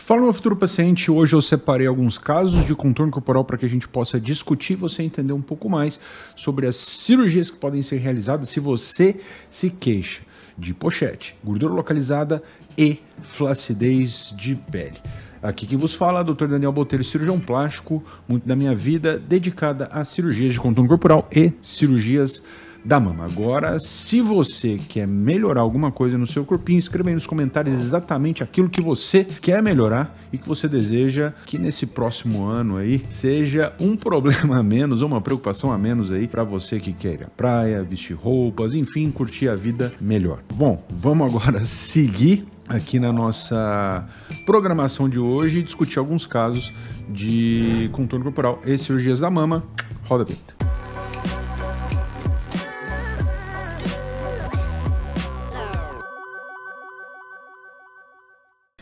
Fala, meu futuro paciente. Hoje eu separei alguns casos de contorno corporal para que a gente possa discutir e você entender um pouco mais sobre as cirurgias que podem ser realizadas se você se queixa de pochete, gordura localizada e flacidez de pele. Aqui quem vos fala é o Dr. Daniel Botelho, cirurgião plástico, muito da minha vida dedicada a cirurgias de contorno corporal e cirurgias da mama. Agora, se você quer melhorar alguma coisa no seu corpinho, escreva aí nos comentários exatamente aquilo que você quer melhorar e que você deseja que nesse próximo ano aí seja um problema a menos ou uma preocupação a menos aí para você que quer ir à praia, vestir roupas, enfim, curtir a vida melhor. Bom, vamos agora seguir aqui na nossa programação de hoje e discutir alguns casos de contorno corporal e cirurgias da mama. Roda a vinheta.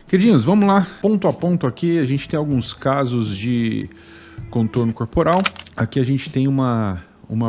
Queridinhos, vamos lá, ponto a ponto aqui, a gente tem alguns casos de contorno corporal. Aqui a gente tem uma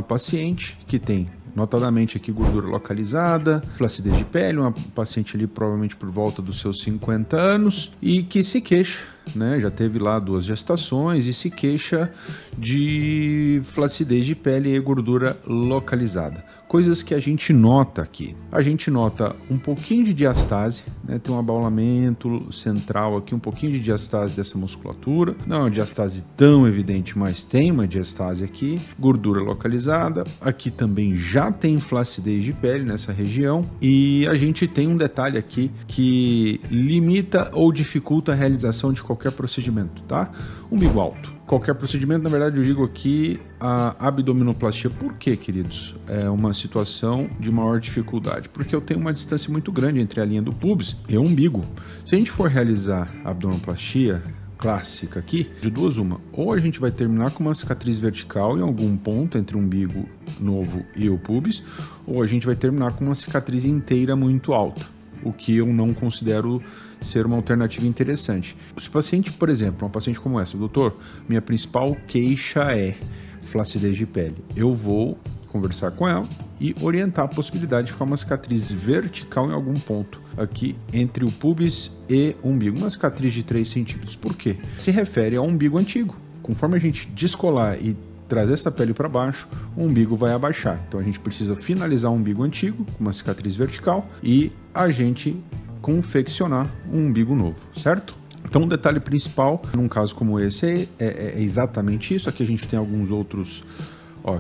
paciente que tem, notadamente aqui, gordura localizada, flacidez de pele, uma paciente ali provavelmente por volta dos seus 50 anos e que se queixa, né? Já teve lá 2 gestações e se queixa de flacidez de pele e gordura localizada. Coisas que a gente nota aqui. A gente nota um pouquinho de diastase, né? Tem um abaulamento central aqui, um pouquinho de diastase dessa musculatura. Não é uma diastase tão evidente, mas tem uma diastase aqui. Gordura localizada. Aqui também já tem flacidez de pele nessa região. E a gente tem um detalhe aqui que limita ou dificulta a realização de qualquer procedimento, tá? Umbigo alto. Qualquer procedimento, na verdade, eu digo aqui a abdominoplastia. Por quê, queridos? É uma situação de maior dificuldade, porque eu tenho uma distância muito grande entre a linha do pubis e o umbigo. Se a gente for realizar a abdominoplastia clássica aqui, de duas uma, ou a gente vai terminar com uma cicatriz vertical em algum ponto entre o umbigo novo e o pubis, ou a gente vai terminar com uma cicatriz inteira muito alta, o que eu não considero ser uma alternativa interessante. Se o paciente, por exemplo, uma paciente como essa, doutor, minha principal queixa é flacidez de pele, eu vou conversar com ela e orientar a possibilidade de ficar uma cicatriz vertical em algum ponto aqui entre o pubis e o umbigo, uma cicatriz de 3 centímetros. Por quê? Se refere ao umbigo antigo. Conforme a gente descolar e trazer essa pele para baixo, o umbigo vai abaixar. Então a gente precisa finalizar o umbigo antigo com uma cicatriz vertical e a gente confeccionar um umbigo novo, certo? Então o detalhe principal num caso como esse é exatamente isso. Aqui a gente tem alguns outros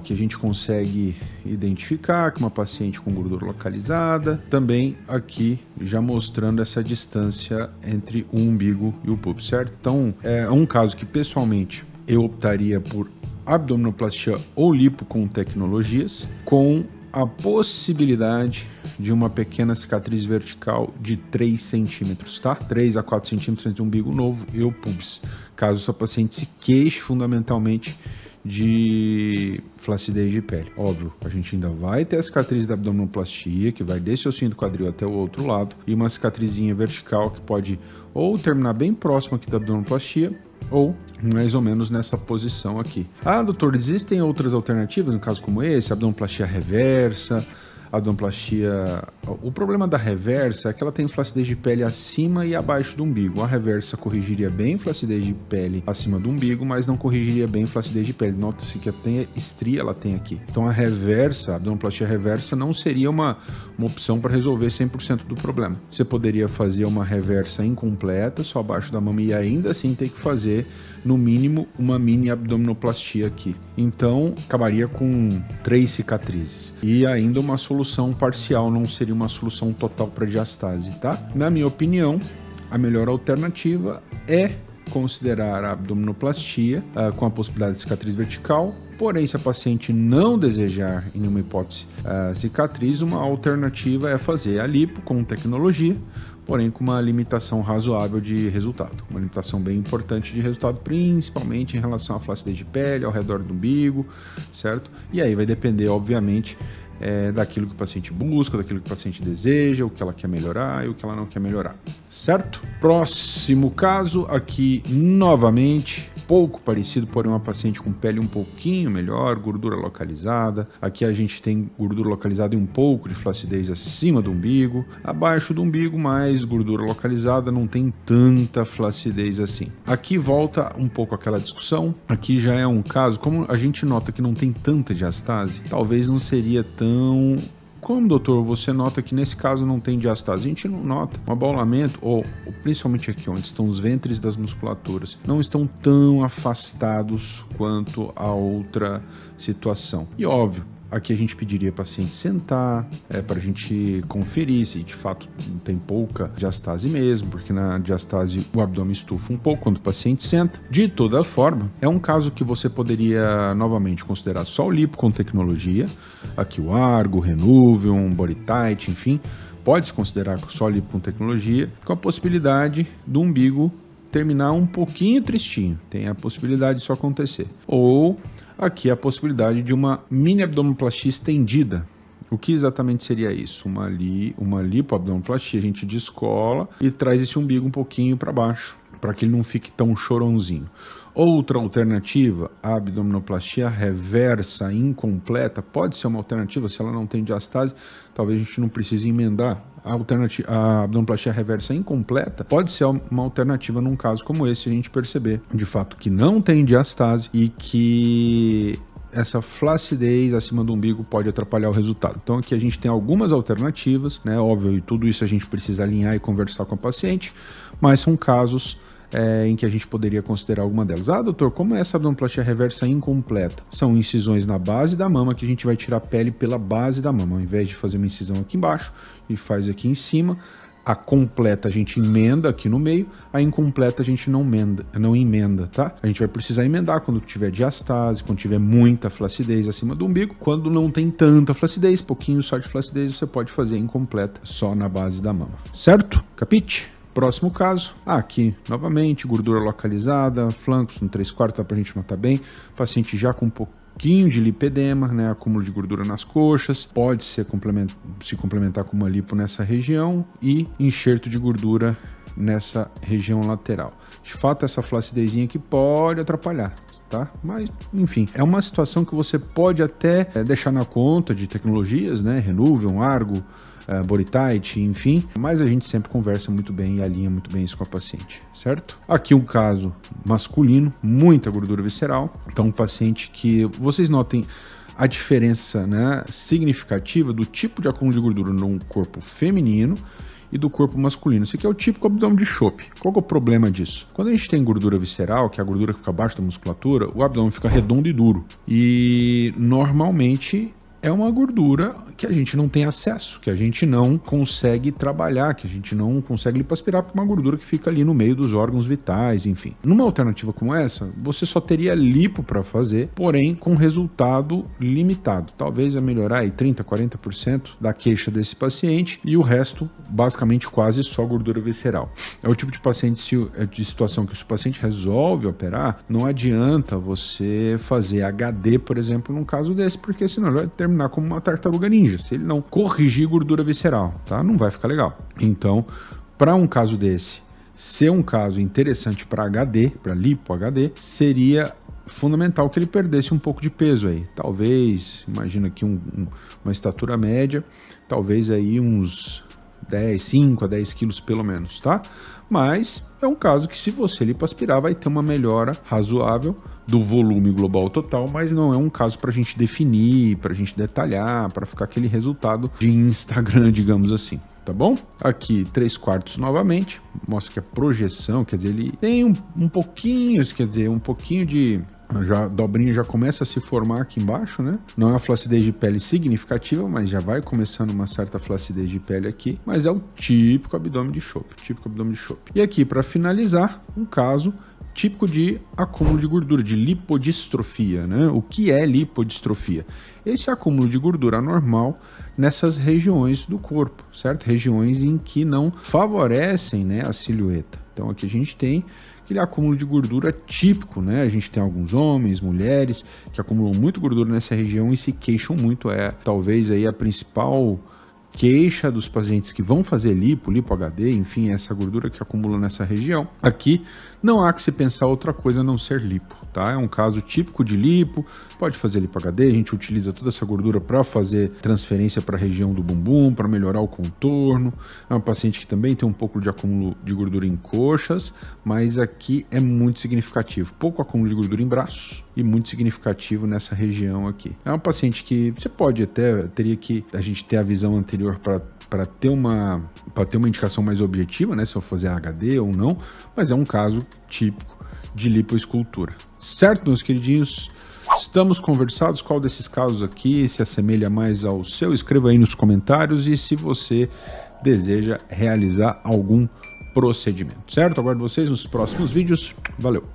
que a gente consegue identificar com uma paciente com gordura localizada, também aqui já mostrando essa distância entre o umbigo e o pubis, certo? Então é um caso que pessoalmente eu optaria por abdominoplastia ou lipo com tecnologias, com a possibilidade de uma pequena cicatriz vertical de 3 centímetros, tá? 3 a 4 centímetros entre o umbigo novo e o pubis, caso essa paciente se queixe fundamentalmente de flacidez de pele. Óbvio, a gente ainda vai ter a cicatriz da abdominoplastia, que vai desse ossinho do quadril até o outro lado, e uma cicatrizinha vertical que pode ou terminar bem próximo aqui da abdominoplastia, ou mais ou menos nessa posição aqui. Ah, doutor, existem outras alternativas no caso como esse? Abdominoplastia reversa, abdominoplastia... O problema da reversa é que ela tem flacidez de pele acima e abaixo do umbigo. A reversa corrigiria bem flacidez de pele acima do umbigo, mas não corrigiria bem flacidez de pele. Nota-se que até estria ela tem aqui. Então a reversa, a abdominoplastia reversa não seria uma opção para resolver 100% do problema. Você poderia fazer uma reversa incompleta, só abaixo da mama, e ainda assim ter que fazer no mínimo uma mini abdominoplastia aqui. Então acabaria com 3 cicatrizes e ainda uma solução parcial, não seria uma solução total para diastase, tá? Na minha opinião, a melhor alternativa é considerar a abdominoplastia com a possibilidade de cicatriz vertical. Porém, se a paciente não desejar, em nenhuma hipótese, cicatriz, uma alternativa é fazer a lipo com tecnologia, porém com uma limitação razoável de resultado. Uma limitação bem importante de resultado, principalmente em relação à flacidez de pele, ao redor do umbigo, certo? E aí vai depender, obviamente, daquilo que o paciente busca, daquilo que o paciente deseja, o que ela quer melhorar e o que ela não quer melhorar, certo? Próximo caso, aqui novamente, pouco parecido, porém uma paciente com pele um pouquinho melhor, gordura localizada. Aqui a gente tem gordura localizada e um pouco de flacidez acima do umbigo. Abaixo do umbigo, mais gordura localizada, não tem tanta flacidez assim. Aqui volta um pouco aquela discussão. Aqui já é um caso, como a gente nota que não tem tanta diastase, talvez não seria tão... Como, doutor, você nota que nesse caso não tem diastase? A gente não nota. Um abaulamento, ou principalmente aqui onde estão os ventres das musculaturas, não estão tão afastados quanto a outra situação. E óbvio, aqui a gente pediria para o paciente sentar, para a gente conferir se de fato tem pouca diastase mesmo, porque na diastase o abdômen estufa um pouco quando o paciente senta. De toda forma, é um caso que você poderia novamente considerar só o lipo com tecnologia, aqui o Argo, o Renuvium, Body Tight, enfim, pode-se considerar só lipo com tecnologia, com a possibilidade do umbigo terminar um pouquinho tristinho, tem a possibilidade disso acontecer. Ou aqui a possibilidade de uma mini abdominoplastia estendida. O que exatamente seria isso? Uma lipoabdominoplastia, a gente descola e traz esse umbigo um pouquinho para baixo, para que ele não fique tão chorãozinho. Outra alternativa, a abdominoplastia reversa incompleta, pode ser uma alternativa se ela não tem diastase, talvez a gente não precise emendar. A abdominoplastia reversa incompleta pode ser uma alternativa num caso como esse, a gente perceber de fato que não tem diastase e que essa flacidez acima do umbigo pode atrapalhar o resultado. Então aqui a gente tem algumas alternativas, né? Óbvio, e tudo isso a gente precisa alinhar e conversar com a paciente, mas são casos em que a gente poderia considerar alguma delas. Ah, doutor, como é essa abdominoplastia reversa incompleta? São incisões na base da mama que a gente vai tirar a pele pela base da mama. Ao invés de fazer uma incisão aqui embaixo, e faz aqui em cima. A completa a gente emenda aqui no meio, a incompleta a gente não emenda, tá? A gente vai precisar emendar quando tiver diastase, quando tiver muita flacidez acima do umbigo. Quando não tem tanta flacidez, pouquinho só de flacidez, você pode fazer incompleta só na base da mama. Certo? Capite? Próximo caso, aqui novamente, gordura localizada, flancos no 3/4, dá pra gente notar bem, paciente já com um pouquinho de lipedema, né, acúmulo de gordura nas coxas, pode se complementar com uma lipo nessa região e enxerto de gordura nessa região lateral. De fato, essa flaccidezinha aqui pode atrapalhar, tá? Mas, enfim, é uma situação que você pode até deixar na conta de tecnologias, né, Renuvium, Argo, Body Tight, enfim, mas a gente sempre conversa muito bem e alinha muito bem isso com a paciente, certo? Aqui um caso masculino, muita gordura visceral, então um paciente que, vocês notem a diferença, né, significativa do tipo de acúmulo de gordura no corpo feminino e do corpo masculino. Esse aqui é o típico abdômen de chope. Qual que é o problema disso? Quando a gente tem gordura visceral, que é a gordura que fica abaixo da musculatura, o abdômen fica redondo e duro, e normalmente é uma gordura que a gente não tem acesso, que a gente não consegue trabalhar, que a gente não consegue lipoaspirar, porque é uma gordura que fica ali no meio dos órgãos vitais, enfim. Numa alternativa como essa, você só teria lipo para fazer, porém com resultado limitado. Talvez vai melhorar aí 30%, 40% da queixa desse paciente e o resto, basicamente, quase só gordura visceral. É o tipo de paciente, de situação que se o paciente resolve operar, não adianta você fazer HD, por exemplo, num caso desse, porque senão ele vai terminar como uma tartaruga ninja, se ele não corrigir gordura visceral, tá? Não vai ficar legal. Então, para um caso desse, ser um caso interessante para HD, para lipo HD, seria fundamental que ele perdesse um pouco de peso aí. Talvez, imagina aqui uma estatura média, talvez aí uns 5 a 10 quilos pelo menos, tá? Mas é um caso que se você lipoaspirar vai ter uma melhora razoável do volume global total, mas não é um caso para a gente definir, para a gente detalhar, para ficar aquele resultado de Instagram, digamos assim, tá bom? Aqui 3/4 novamente, mostra que a projeção, quer dizer, ele tem um pouquinho, quer dizer, um pouquinho de... a dobrinha já começa a se formar aqui embaixo, né? Não é uma flacidez de pele significativa, mas já vai começando uma certa flacidez de pele aqui, mas é o típico abdômen de chope, E aqui, para finalizar, um caso típico de acúmulo de gordura, de lipodistrofia, né? O que é lipodistrofia? Esse acúmulo de gordura anormal nessas regiões do corpo, certo? Regiões em que não favorecem, né, a silhueta. Então aqui a gente tem aquele acúmulo de gordura típico, né? A gente tem alguns homens, mulheres que acumulam muito gordura nessa região e se queixam muito. É talvez aí a principal queixa dos pacientes que vão fazer lipo HD, enfim, essa gordura que acumula nessa região. Aqui não há que se pensar outra coisa a não ser lipo, tá? É um caso típico de lipo, pode fazer lipo HD, a gente utiliza toda essa gordura para fazer transferência para a região do bumbum, para melhorar o contorno. É uma paciente que também tem um pouco de acúmulo de gordura em coxas, mas aqui é muito significativo. Pouco acúmulo de gordura em braços e muito significativo nessa região aqui. É uma paciente que você pode até, teria que a gente ter a visão anterior para ter uma indicação mais objetiva, né, se eu fazer HD ou não, mas é um caso típico de lipoescultura. Certo, meus queridinhos? Estamos conversados, qual desses casos aqui se assemelha mais ao seu? Escreva aí nos comentários e se você deseja realizar algum procedimento, certo? Aguardo vocês nos próximos vídeos. Valeu!